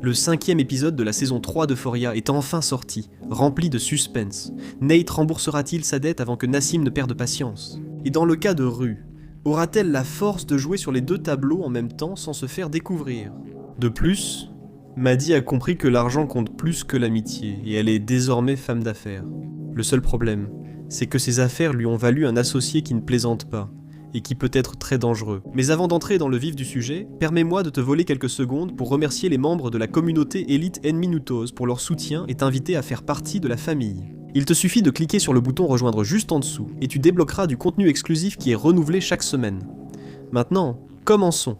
Le 5e épisode de la saison 3 d'Euphoria est enfin sorti, rempli de suspense. Nate remboursera-t-il sa dette avant que Nassim ne perde patience? Et dans le cas de Rue, aura-t-elle la force de jouer sur les deux tableaux en même temps sans se faire découvrir? De plus, Maddie a compris que l'argent compte plus que l'amitié et elle est désormais femme d'affaires. Le seul problème, c'est que ses affaires lui ont valu un associé qui ne plaisante pas et qui peut être très dangereux. Mais avant d'entrer dans le vif du sujet, permets-moi de te voler quelques secondes pour remercier les membres de la communauté Elite N-Minutos pour leur soutien et t'inviter à faire partie de la famille. Il te suffit de cliquer sur le bouton rejoindre juste en dessous et tu débloqueras du contenu exclusif qui est renouvelé chaque semaine. Maintenant, commençons.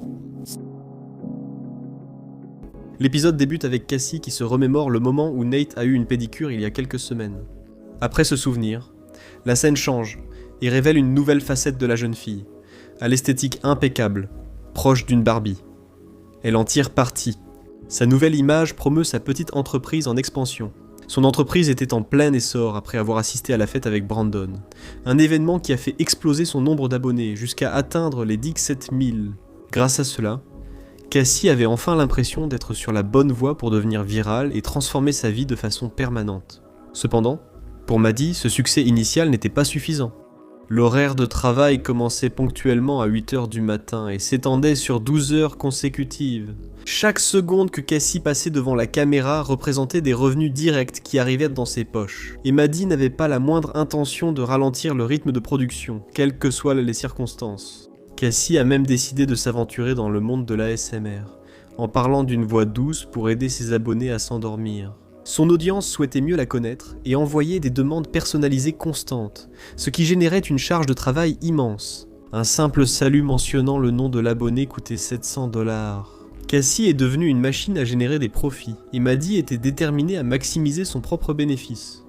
L'épisode débute avec Cassie qui se remémore le moment où Nate a eu une pédicure il y a quelques semaines. Après ce souvenir, la scène change et révèle une nouvelle facette de la jeune fille, à l'esthétique impeccable, proche d'une Barbie. Elle en tire parti. Sa nouvelle image promeut sa petite entreprise en expansion. Son entreprise était en plein essor après avoir assisté à la fête avec Brandon. Un événement qui a fait exploser son nombre d'abonnés jusqu'à atteindre les 17 000. Grâce à cela, Cassie avait enfin l'impression d'être sur la bonne voie pour devenir virale et transformer sa vie de façon permanente. Cependant, pour Maddie, ce succès initial n'était pas suffisant. L'horaire de travail commençait ponctuellement à 8h du matin et s'étendait sur 12 heures consécutives. Chaque seconde que Cassie passait devant la caméra représentait des revenus directs qui arrivaient dans ses poches. Et Maddie n'avait pas la moindre intention de ralentir le rythme de production, quelles que soient les circonstances. Cassie a même décidé de s'aventurer dans le monde de l'ASMR, en parlant d'une voix douce pour aider ses abonnés à s'endormir. Son audience souhaitait mieux la connaître et envoyait des demandes personnalisées constantes, ce qui générait une charge de travail immense. Un simple salut mentionnant le nom de l'abonné coûtait 700 $. Cassie est devenue une machine à générer des profits, et Maddie était déterminée à maximiser son propre bénéfice.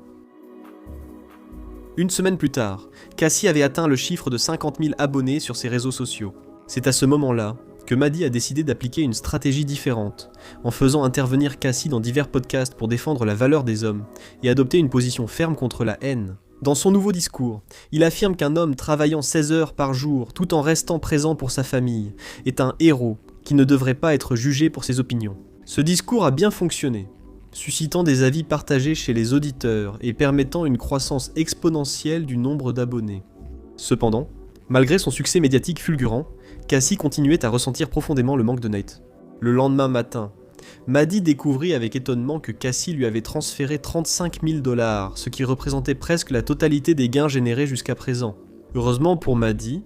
Une semaine plus tard, Cassie avait atteint le chiffre de 50 000 abonnés sur ses réseaux sociaux. C'est à ce moment-là que Maddie a décidé d'appliquer une stratégie différente, en faisant intervenir Cassie dans divers podcasts pour défendre la valeur des hommes et adopter une position ferme contre la haine. Dans son nouveau discours, il affirme qu'un homme travaillant 16 heures par jour tout en restant présent pour sa famille est un héros qui ne devrait pas être jugé pour ses opinions. Ce discours a bien fonctionné, suscitant des avis partagés chez les auditeurs et permettant une croissance exponentielle du nombre d'abonnés. Cependant, malgré son succès médiatique fulgurant, Cassie continuait à ressentir profondément le manque de Nate. Le lendemain matin, Maddie découvrit avec étonnement que Cassie lui avait transféré 35 000 $, ce qui représentait presque la totalité des gains générés jusqu'à présent. Heureusement pour Maddie,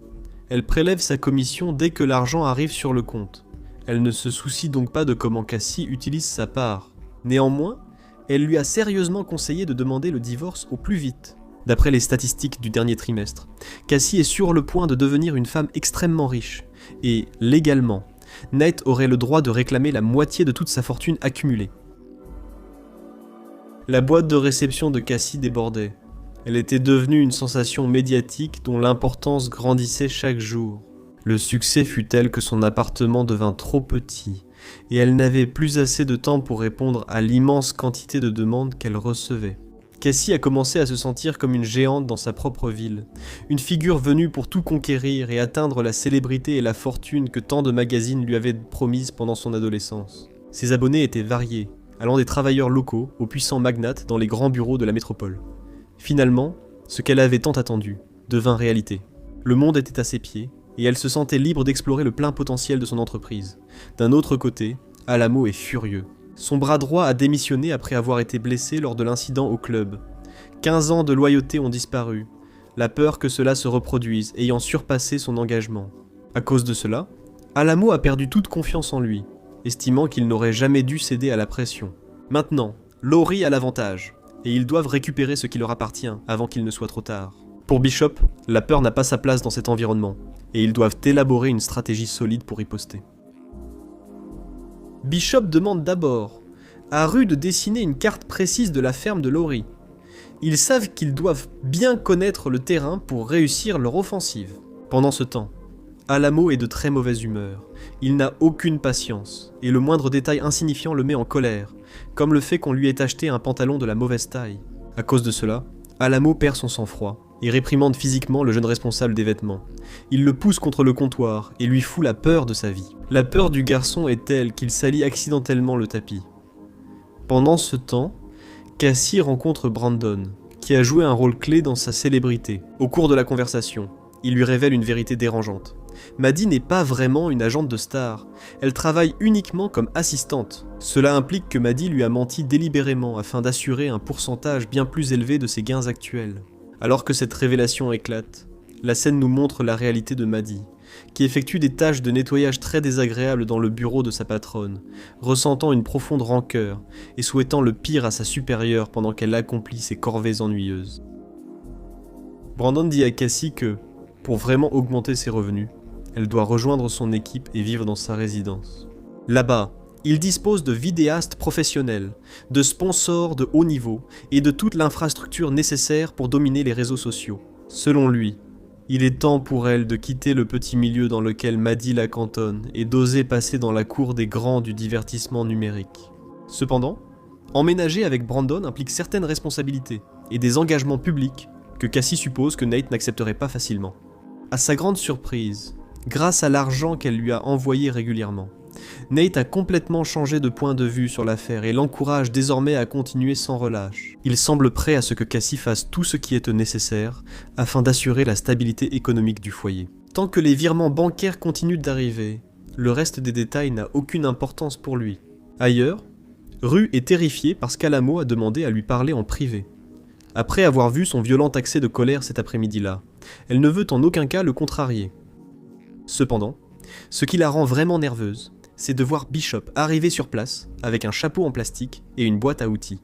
elle prélève sa commission dès que l'argent arrive sur le compte. Elle ne se soucie donc pas de comment Cassie utilise sa part. Néanmoins, elle lui a sérieusement conseillé de demander le divorce au plus vite. D'après les statistiques du dernier trimestre, Cassie est sur le point de devenir une femme extrêmement riche, et, légalement, Nate aurait le droit de réclamer la moitié de toute sa fortune accumulée. La boîte de réception de Cassie débordait. Elle était devenue une sensation médiatique dont l'importance grandissait chaque jour. Le succès fut tel que son appartement devint trop petit, et elle n'avait plus assez de temps pour répondre à l'immense quantité de demandes qu'elle recevait. Cassie a commencé à se sentir comme une géante dans sa propre ville, une figure venue pour tout conquérir et atteindre la célébrité et la fortune que tant de magazines lui avaient promises pendant son adolescence. Ses abonnés étaient variés, allant des travailleurs locaux aux puissants magnates dans les grands bureaux de la métropole. Finalement, ce qu'elle avait tant attendu devint réalité. Le monde était à ses pieds, et elle se sentait libre d'explorer le plein potentiel de son entreprise. D'un autre côté, Alamo est furieux. Son bras droit a démissionné après avoir été blessé lors de l'incident au club. 15 ans de loyauté ont disparu, la peur que cela se reproduise ayant surpassé son engagement. À cause de cela, Alamo a perdu toute confiance en lui, estimant qu'il n'aurait jamais dû céder à la pression. Maintenant, Laurie a l'avantage, et ils doivent récupérer ce qui leur appartient avant qu'il ne soit trop tard. Pour Bishop, la peur n'a pas sa place dans cet environnement, et ils doivent élaborer une stratégie solide pour riposter. Bishop demande d'abord à Rue de dessiner une carte précise de la ferme de Laurie. Ils savent qu'ils doivent bien connaître le terrain pour réussir leur offensive. Pendant ce temps, Alamo est de très mauvaise humeur. Il n'a aucune patience, et le moindre détail insignifiant le met en colère, comme le fait qu'on lui ait acheté un pantalon de la mauvaise taille. À cause de cela, Alamo perd son sang-froid et réprimande physiquement le jeune responsable des vêtements. Il le pousse contre le comptoir et lui fout la peur de sa vie. La peur du garçon est telle qu'il salit accidentellement le tapis. Pendant ce temps, Cassie rencontre Brandon, qui a joué un rôle clé dans sa célébrité. Au cours de la conversation, il lui révèle une vérité dérangeante. Maddie n'est pas vraiment une agente de star, elle travaille uniquement comme assistante. Cela implique que Maddie lui a menti délibérément afin d'assurer un pourcentage bien plus élevé de ses gains actuels. Alors que cette révélation éclate, la scène nous montre la réalité de Maddie, qui effectue des tâches de nettoyage très désagréables dans le bureau de sa patronne, ressentant une profonde rancœur et souhaitant le pire à sa supérieure pendant qu'elle accomplit ses corvées ennuyeuses. Brandon dit à Cassie que, pour vraiment augmenter ses revenus, elle doit rejoindre son équipe et vivre dans sa résidence. Là-bas, il dispose de vidéastes professionnels, de sponsors de haut niveau et de toute l'infrastructure nécessaire pour dominer les réseaux sociaux. Selon lui, il est temps pour elle de quitter le petit milieu dans lequel Maddie la cantonne et d'oser passer dans la cour des grands du divertissement numérique. Cependant, emménager avec Brandon implique certaines responsabilités et des engagements publics que Cassie suppose que Nate n'accepterait pas facilement. À sa grande surprise, grâce à l'argent qu'elle lui a envoyé régulièrement, Nate a complètement changé de point de vue sur l'affaire et l'encourage désormais à continuer sans relâche. Il semble prêt à ce que Cassie fasse tout ce qui est nécessaire afin d'assurer la stabilité économique du foyer. Tant que les virements bancaires continuent d'arriver, le reste des détails n'a aucune importance pour lui. Ailleurs, Rue est terrifiée parce qu'Alamo a demandé à lui parler en privé. Après avoir vu son violent accès de colère cet après-midi-là, elle ne veut en aucun cas le contrarier. Cependant, ce qui la rend vraiment nerveuse, c'est de voir Bishop arriver sur place avec un chapeau en plastique et une boîte à outils.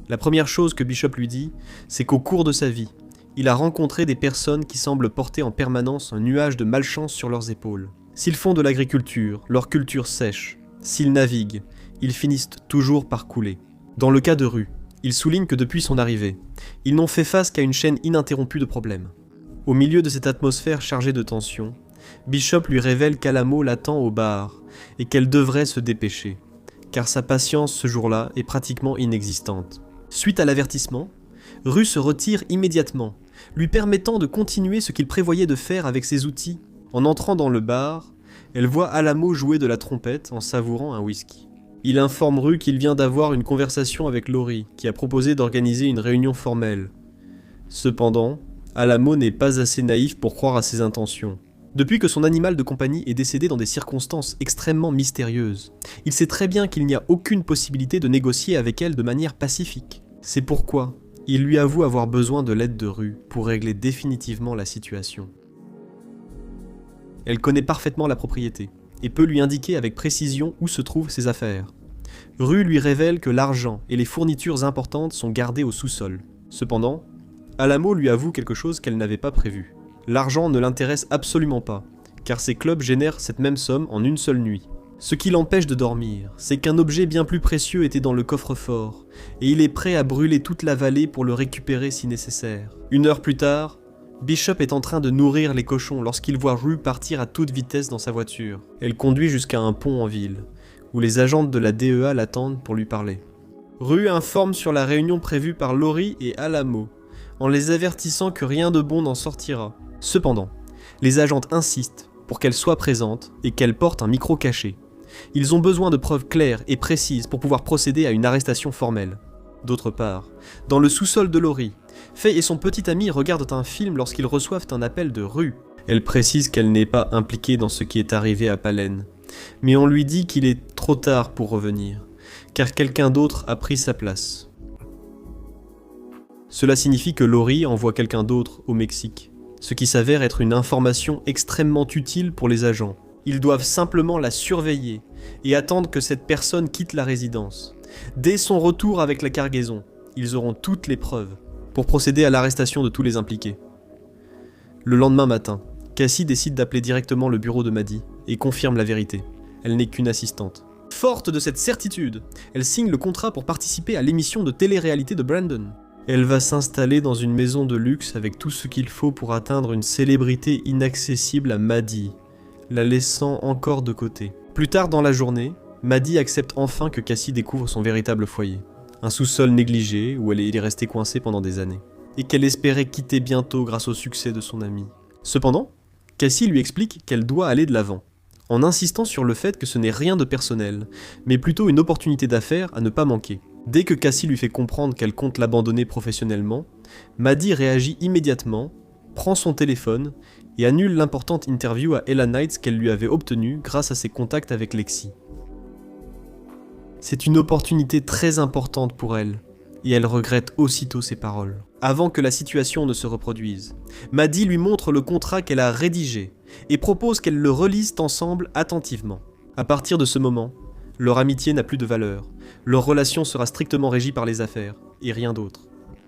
La première chose que Bishop lui dit, c'est qu'au cours de sa vie, il a rencontré des personnes qui semblent porter en permanence un nuage de malchance sur leurs épaules. S'ils font de l'agriculture, leur culture sèche. S'ils naviguent, ils finissent toujours par couler. Dans le cas de Rue, il souligne que depuis son arrivée, ils n'ont fait face qu'à une chaîne ininterrompue de problèmes. Au milieu de cette atmosphère chargée de tension, Bishop lui révèle qu'Alamo l'attend au bar et qu'elle devrait se dépêcher, car sa patience ce jour-là est pratiquement inexistante. Suite à l'avertissement, Rue se retire immédiatement, lui permettant de continuer ce qu'il prévoyait de faire avec ses outils. En entrant dans le bar, elle voit Alamo jouer de la trompette en savourant un whisky. Il informe Rue qu'il vient d'avoir une conversation avec Laurie, qui a proposé d'organiser une réunion formelle. Cependant, Alamo n'est pas assez naïf pour croire à ses intentions. Depuis que son animal de compagnie est décédé dans des circonstances extrêmement mystérieuses, il sait très bien qu'il n'y a aucune possibilité de négocier avec elle de manière pacifique. C'est pourquoi il lui avoue avoir besoin de l'aide de Rue pour régler définitivement la situation. Elle connaît parfaitement la propriété et peut lui indiquer avec précision où se trouvent ses affaires. Rue lui révèle que l'argent et les fournitures importantes sont gardées au sous-sol. Cependant, Alamo lui avoue quelque chose qu'elle n'avait pas prévu. L'argent ne l'intéresse absolument pas, car ses clubs génèrent cette même somme en une seule nuit. Ce qui l'empêche de dormir, c'est qu'un objet bien plus précieux était dans le coffre-fort, et il est prêt à brûler toute la vallée pour le récupérer si nécessaire. 1 heure plus tard, Bishop est en train de nourrir les cochons lorsqu'il voit Rue partir à toute vitesse dans sa voiture. Elle conduit jusqu'à un pont en ville, où les agentes de la DEA l'attendent pour lui parler. Rue informe sur la réunion prévue par Laurie et Alamo, en les avertissant que rien de bon n'en sortira. Cependant, les agentes insistent pour qu'elle soit présente et qu'elle porte un micro caché. Ils ont besoin de preuves claires et précises pour pouvoir procéder à une arrestation formelle. D'autre part, dans le sous-sol de Laurie, Faye et son petit ami regardent un film lorsqu'ils reçoivent un appel de Rue. Elle précise qu'elle n'est pas impliquée dans ce qui est arrivé à Palen, mais on lui dit qu'il est trop tard pour revenir, car quelqu'un d'autre a pris sa place. Cela signifie que Laurie envoie quelqu'un d'autre au Mexique, ce qui s'avère être une information extrêmement utile pour les agents. Ils doivent simplement la surveiller et attendre que cette personne quitte la résidence. Dès son retour avec la cargaison, ils auront toutes les preuves pour procéder à l'arrestation de tous les impliqués. Le lendemain matin, Cassie décide d'appeler directement le bureau de Maddie et confirme la vérité. Elle n'est qu'une assistante. Forte de cette certitude, elle signe le contrat pour participer à l'émission de télé-réalité de Brandon. Elle va s'installer dans une maison de luxe avec tout ce qu'il faut pour atteindre une célébrité inaccessible à Maddie, la laissant encore de côté. Plus tard dans la journée, Maddie accepte enfin que Cassie découvre son véritable foyer. Un sous-sol négligé où elle est restée coincée pendant des années, et qu'elle espérait quitter bientôt grâce au succès de son ami. Cependant, Cassie lui explique qu'elle doit aller de l'avant, en insistant sur le fait que ce n'est rien de personnel, mais plutôt une opportunité d'affaires à ne pas manquer. Dès que Cassie lui fait comprendre qu'elle compte l'abandonner professionnellement, Maddie réagit immédiatement, prend son téléphone et annule l'importante interview à Ella Knights qu'elle lui avait obtenue grâce à ses contacts avec Lexi. C'est une opportunité très importante pour elle, et elle regrette aussitôt ses paroles. Avant que la situation ne se reproduise, Maddie lui montre le contrat qu'elle a rédigé et propose qu'elles le relisent ensemble attentivement. À partir de ce moment, leur amitié n'a plus de valeur, leur relation sera strictement régie par les affaires, et rien d'autre.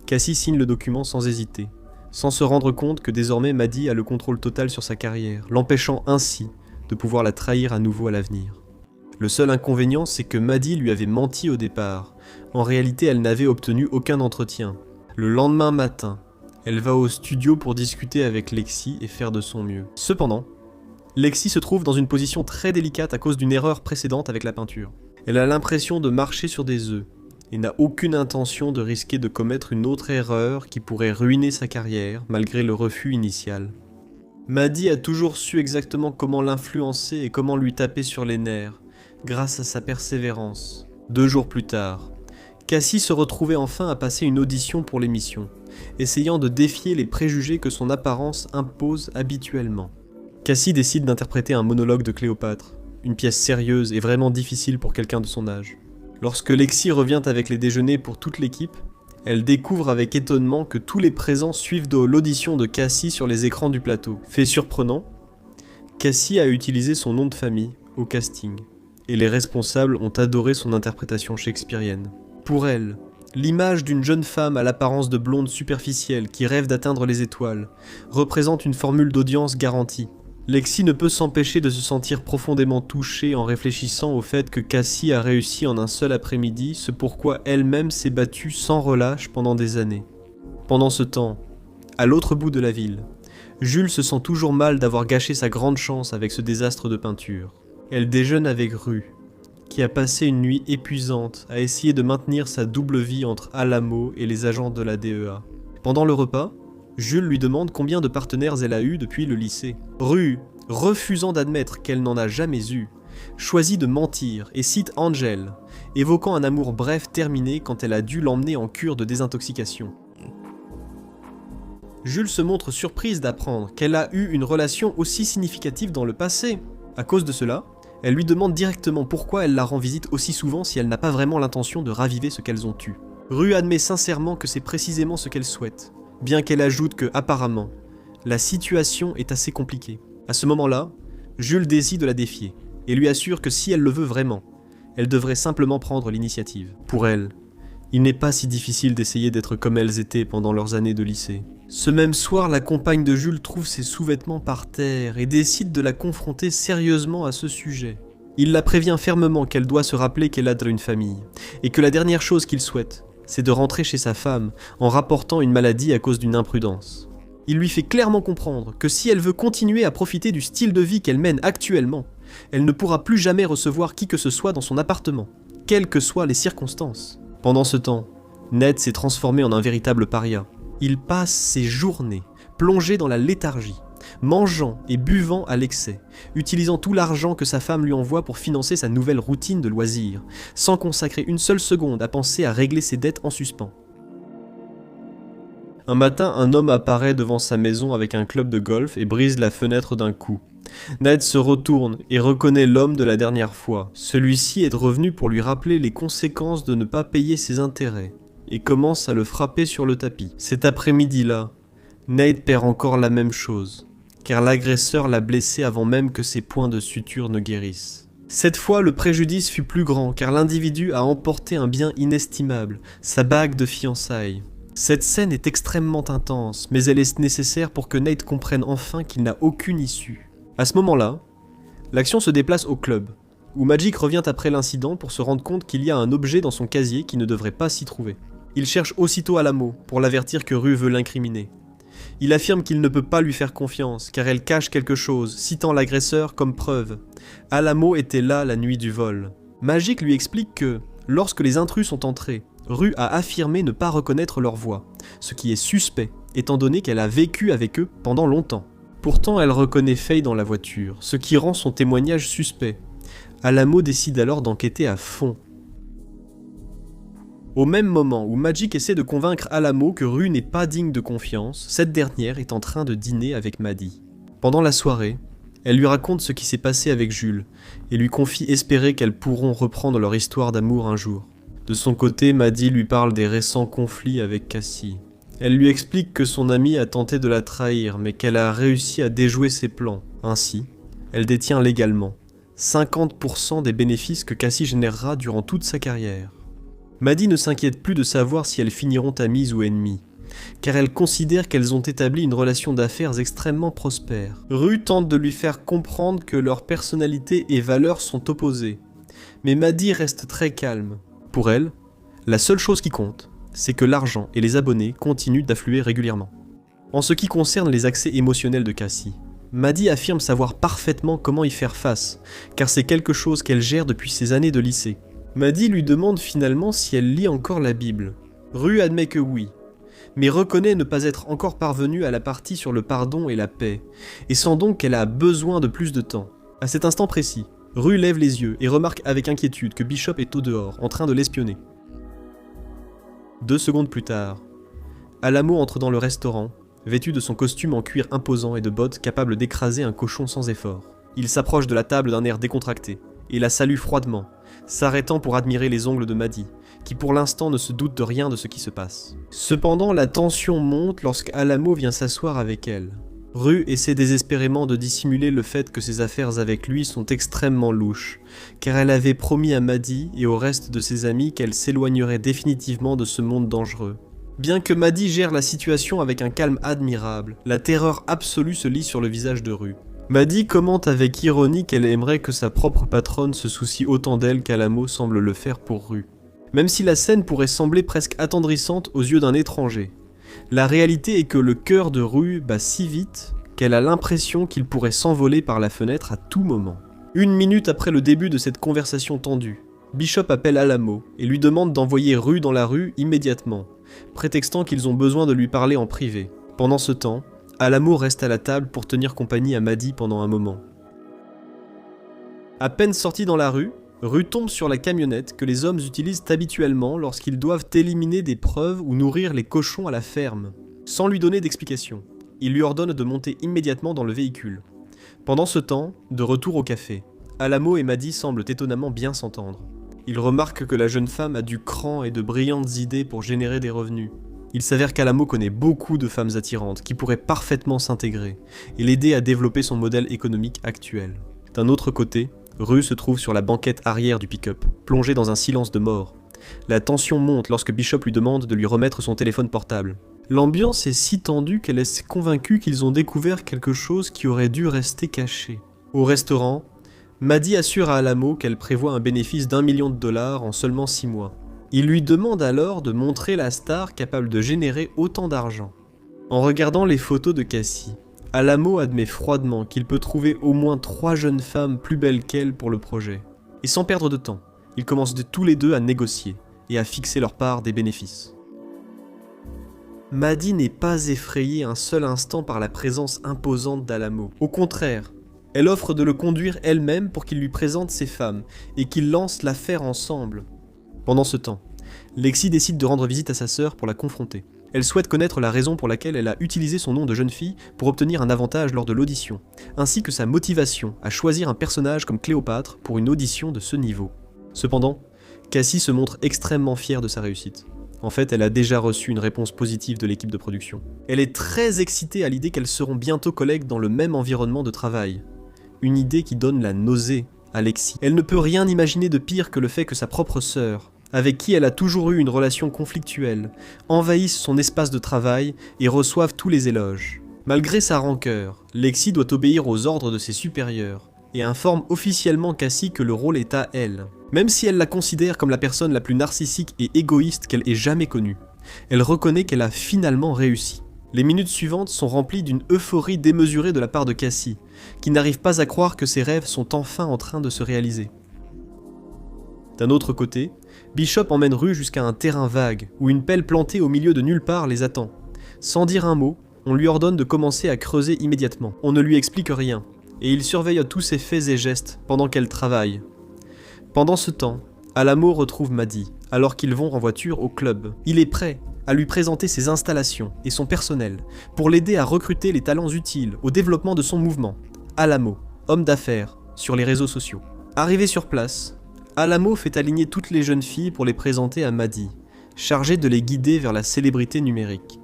Cassie signe le document sans hésiter, sans se rendre compte que désormais Maddie a le contrôle total sur sa carrière, l'empêchant ainsi de pouvoir la trahir à nouveau à l'avenir. Le seul inconvénient, c'est que Maddie lui avait menti au départ. En réalité, elle n'avait obtenu aucun entretien. Le lendemain matin, elle va au studio pour discuter avec Lexi et faire de son mieux. Cependant, Lexi se trouve dans une position très délicate à cause d'une erreur précédente avec la peinture. Elle a l'impression de marcher sur des œufs et n'a aucune intention de risquer de commettre une autre erreur qui pourrait ruiner sa carrière malgré le refus initial. Maddie a toujours su exactement comment l'influencer et comment lui taper sur les nerfs, grâce à sa persévérance. 2 jours plus tard, Cassie se retrouvait enfin à passer une audition pour l'émission, essayant de défier les préjugés que son apparence impose habituellement. Cassie décide d'interpréter un monologue de Cléopâtre, une pièce sérieuse et vraiment difficile pour quelqu'un de son âge. Lorsque Lexi revient avec les déjeuners pour toute l'équipe, elle découvre avec étonnement que tous les présents suivent l'audition de Cassie sur les écrans du plateau. Fait surprenant, Cassie a utilisé son nom de famille au casting, et les responsables ont adoré son interprétation shakespearienne. Pour elle, l'image d'une jeune femme à l'apparence de blonde superficielle qui rêve d'atteindre les étoiles représente une formule d'audience garantie. Lexi ne peut s'empêcher de se sentir profondément touchée en réfléchissant au fait que Cassie a réussi en un seul après-midi ce pourquoi elle-même s'est battue sans relâche pendant des années. Pendant ce temps, à l'autre bout de la ville, Jules se sent toujours mal d'avoir gâché sa grande chance avec ce désastre de peinture. Elle déjeune avec Rue, qui a passé une nuit épuisante à essayer de maintenir sa double vie entre Alamo et les agents de la DEA. Pendant le repas, Jules lui demande combien de partenaires elle a eu depuis le lycée. Rue, refusant d'admettre qu'elle n'en a jamais eu, choisit de mentir et cite Angel, évoquant un amour bref terminé quand elle a dû l'emmener en cure de désintoxication. Jules se montre surprise d'apprendre qu'elle a eu une relation aussi significative dans le passé. À cause de cela, elle lui demande directement pourquoi elle la rend visite aussi souvent si elle n'a pas vraiment l'intention de raviver ce qu'elles ont eu. Rue admet sincèrement que c'est précisément ce qu'elle souhaite, bien qu'elle ajoute que, apparemment, la situation est assez compliquée. À ce moment-là, Jules décide de la défier, et lui assure que si elle le veut vraiment, elle devrait simplement prendre l'initiative. Pour elle, il n'est pas si difficile d'essayer d'être comme elles étaient pendant leurs années de lycée. Ce même soir, la compagne de Jules trouve ses sous-vêtements par terre et décide de la confronter sérieusement à ce sujet. Il la prévient fermement qu'elle doit se rappeler qu'elle a une famille, et que la dernière chose qu'il souhaite, c'est de rentrer chez sa femme en rapportant une maladie à cause d'une imprudence. Il lui fait clairement comprendre que si elle veut continuer à profiter du style de vie qu'elle mène actuellement, elle ne pourra plus jamais recevoir qui que ce soit dans son appartement, quelles que soient les circonstances. Pendant ce temps, Ned s'est transformé en un véritable paria. Il passe ses journées plongé dans la léthargie, mangeant et buvant à l'excès, utilisant tout l'argent que sa femme lui envoie pour financer sa nouvelle routine de loisirs, sans consacrer une seule seconde à penser à régler ses dettes en suspens. Un matin, un homme apparaît devant sa maison avec un club de golf et brise la fenêtre d'un coup. Ned se retourne et reconnaît l'homme de la dernière fois. Celui-ci est revenu pour lui rappeler les conséquences de ne pas payer ses intérêts, et commence à le frapper sur le tapis. Cet après-midi-là, Nate perd encore la même chose, car l'agresseur l'a blessé avant même que ses points de suture ne guérissent. Cette fois, le préjudice fut plus grand, car l'individu a emporté un bien inestimable, sa bague de fiançailles. Cette scène est extrêmement intense, mais elle est nécessaire pour que Nate comprenne enfin qu'il n'a aucune issue. À ce moment-là, l'action se déplace au club, où Magic revient après l'incident pour se rendre compte qu'il y a un objet dans son casier qui ne devrait pas s'y trouver. Il cherche aussitôt Alamo pour l'avertir que Rue veut l'incriminer. Il affirme qu'il ne peut pas lui faire confiance car elle cache quelque chose, citant l'agresseur comme preuve. Alamo était là la nuit du vol. Magic lui explique que, lorsque les intrus sont entrés, Rue a affirmé ne pas reconnaître leur voix, ce qui est suspect étant donné qu'elle a vécu avec eux pendant longtemps. Pourtant, elle reconnaît Faye dans la voiture, ce qui rend son témoignage suspect. Alamo décide alors d'enquêter à fond. Au même moment où Magic essaie de convaincre Alamo que Rue n'est pas digne de confiance, cette dernière est en train de dîner avec Maddie. Pendant la soirée, elle lui raconte ce qui s'est passé avec Jules et lui confie espérer qu'elles pourront reprendre leur histoire d'amour un jour. De son côté, Maddie lui parle des récents conflits avec Cassie. Elle lui explique que son amie a tenté de la trahir, mais qu'elle a réussi à déjouer ses plans. Ainsi, elle détient légalement 50% des bénéfices que Cassie générera durant toute sa carrière. Maddie ne s'inquiète plus de savoir si elles finiront amies ou ennemies, car elle considère qu'elles ont établi une relation d'affaires extrêmement prospère. Rue tente de lui faire comprendre que leurs personnalités et valeurs sont opposées, mais Maddie reste très calme. Pour elle, la seule chose qui compte, c'est que l'argent et les abonnés continuent d'affluer régulièrement. En ce qui concerne les accès émotionnels de Cassie, Maddie affirme savoir parfaitement comment y faire face, car c'est quelque chose qu'elle gère depuis ses années de lycée. Maddie lui demande finalement si elle lit encore la Bible. Rue admet que oui, mais reconnaît ne pas être encore parvenue à la partie sur le pardon et la paix, et sent donc qu'elle a besoin de plus de temps. À cet instant précis, Rue lève les yeux et remarque avec inquiétude que Bishop est au dehors, en train de l'espionner. 2 secondes plus tard, Alamo entre dans le restaurant, vêtu de son costume en cuir imposant et de bottes capables d'écraser un cochon sans effort. Il s'approche de la table d'un air décontracté, et la salue froidement, s'arrêtant pour admirer les ongles de Maddie, qui pour l'instant ne se doute de rien de ce qui se passe. Cependant, la tension monte lorsqu'Alamo vient s'asseoir avec elle. Rue essaie désespérément de dissimuler le fait que ses affaires avec lui sont extrêmement louches, car elle avait promis à Maddie et au reste de ses amis qu'elle s'éloignerait définitivement de ce monde dangereux. Bien que Maddie gère la situation avec un calme admirable, la terreur absolue se lit sur le visage de Rue. Maddie commente avec ironie qu'elle aimerait que sa propre patronne se soucie autant d'elle qu'Alamo semble le faire pour Rue. Même si la scène pourrait sembler presque attendrissante aux yeux d'un étranger, la réalité est que le cœur de Rue bat si vite qu'elle a l'impression qu'il pourrait s'envoler par la fenêtre à tout moment. 1 minute après le début de cette conversation tendue, Bishop appelle Alamo et lui demande d'envoyer Rue dans la rue immédiatement, prétextant qu'ils ont besoin de lui parler en privé. Pendant ce temps, Alamo reste à la table pour tenir compagnie à Maddie pendant un moment. À peine sorti dans la rue, Rue tombe sur la camionnette que les hommes utilisent habituellement lorsqu'ils doivent éliminer des preuves ou nourrir les cochons à la ferme. Sans lui donner d'explication, il lui ordonne de monter immédiatement dans le véhicule. Pendant ce temps, de retour au café, Alamo et Maddie semblent étonnamment bien s'entendre. Il remarque que la jeune femme a du cran et de brillantes idées pour générer des revenus. Il s'avère qu'Alamo connaît beaucoup de femmes attirantes qui pourraient parfaitement s'intégrer et l'aider à développer son modèle économique actuel. D'un autre côté, Rue se trouve sur la banquette arrière du pick-up, plongé dans un silence de mort. La tension monte lorsque Bishop lui demande de lui remettre son téléphone portable. L'ambiance est si tendue qu'elle est convaincue qu'ils ont découvert quelque chose qui aurait dû rester caché. Au restaurant, Maddie assure à Alamo qu'elle prévoit un bénéfice d'1 million de dollars en seulement 6 mois. Il lui demande alors de montrer la star capable de générer autant d'argent. En regardant les photos de Cassie, Alamo admet froidement qu'il peut trouver au moins 3 jeunes femmes plus belles qu'elle pour le projet. Et sans perdre de temps, ils commencent tous les deux à négocier et à fixer leur part des bénéfices. Maddie n'est pas effrayée un seul instant par la présence imposante d'Alamo. Au contraire, elle offre de le conduire elle-même pour qu'il lui présente ses femmes et qu'ils lancent l'affaire ensemble. Pendant ce temps, Lexi décide de rendre visite à sa sœur pour la confronter. Elle souhaite connaître la raison pour laquelle elle a utilisé son nom de jeune fille pour obtenir un avantage lors de l'audition, ainsi que sa motivation à choisir un personnage comme Cléopâtre pour une audition de ce niveau. Cependant, Cassie se montre extrêmement fière de sa réussite. En fait, elle a déjà reçu une réponse positive de l'équipe de production. Elle est très excitée à l'idée qu'elles seront bientôt collègues dans le même environnement de travail. Une idée qui donne la nausée à Lexi. Elle ne peut rien imaginer de pire que le fait que sa propre sœur, avec qui elle a toujours eu une relation conflictuelle, envahissent son espace de travail et reçoivent tous les éloges. Malgré sa rancœur, Lexi doit obéir aux ordres de ses supérieurs et informe officiellement Cassie que le rôle est à elle. Même si elle la considère comme la personne la plus narcissique et égoïste qu'elle ait jamais connue, elle reconnaît qu'elle a finalement réussi. Les minutes suivantes sont remplies d'une euphorie démesurée de la part de Cassie, qui n'arrive pas à croire que ses rêves sont enfin en train de se réaliser. D'un autre côté, Bishop emmène Rue jusqu'à un terrain vague, où une pelle plantée au milieu de nulle part les attend. Sans dire un mot, On lui ordonne de commencer à creuser immédiatement. On ne lui explique rien, et il surveille tous ses faits et gestes pendant qu'elle travaille. Pendant ce temps, Alamo retrouve Maddie, alors qu'ils vont en voiture au club. Il est prêt à lui présenter ses installations et son personnel, pour l'aider à recruter les talents utiles au développement de son mouvement. Alamo, homme d'affaires, sur les réseaux sociaux. Arrivé sur place, Alamo fait aligner toutes les jeunes filles pour les présenter à Maddie, chargée de les guider vers la célébrité numérique.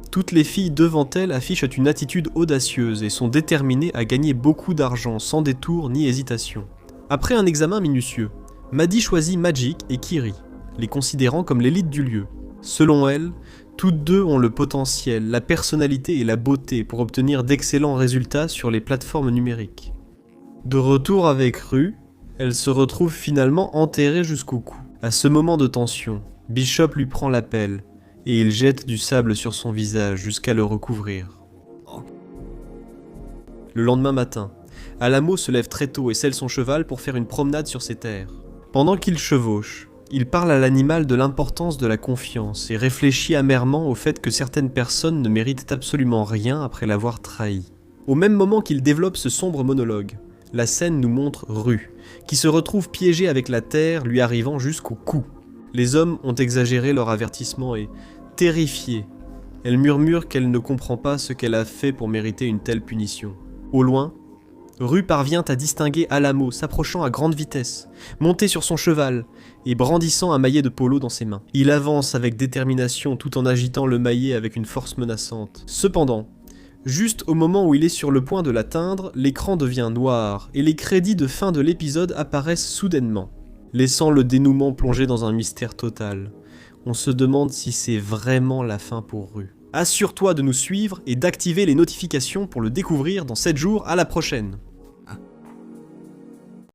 Toutes les filles devant elle affichent une attitude audacieuse et sont déterminées à gagner beaucoup d'argent sans détour ni hésitation. Après un examen minutieux, Maddie choisit Magic et Kiri, les considérant comme l'élite du lieu. Selon elle, toutes deux ont le potentiel, la personnalité et la beauté pour obtenir d'excellents résultats sur les plateformes numériques. De retour avec Rue, elle se retrouve finalement enterrée jusqu'au cou. À ce moment de tension, Bishop lui prend la pelle et il jette du sable sur son visage jusqu'à le recouvrir. Le lendemain matin, Alamo se lève très tôt et selle son cheval pour faire une promenade sur ses terres. Pendant qu'il chevauche, il parle à l'animal de l'importance de la confiance et réfléchit amèrement au fait que certaines personnes ne méritent absolument rien après l'avoir trahi. Au même moment qu'il développe ce sombre monologue, la scène nous montre Rue, qui se retrouve piégée avec la terre lui arrivant jusqu'au cou. Les hommes ont exagéré leur avertissement et, terrifiée, elle murmure qu'elle ne comprend pas ce qu'elle a fait pour mériter une telle punition. Au loin, Rue parvient à distinguer Alamo s'approchant à grande vitesse, monté sur son cheval et brandissant un maillet de polo dans ses mains. Il avance avec détermination tout en agitant le maillet avec une force menaçante. Cependant, juste au moment où il est sur le point de l'atteindre, l'écran devient noir et les crédits de fin de l'épisode apparaissent soudainement, laissant le dénouement plongé dans un mystère total. On se demande si c'est vraiment la fin pour Rue. Assure-toi de nous suivre et d'activer les notifications pour le découvrir dans 7 jours. À la prochaine!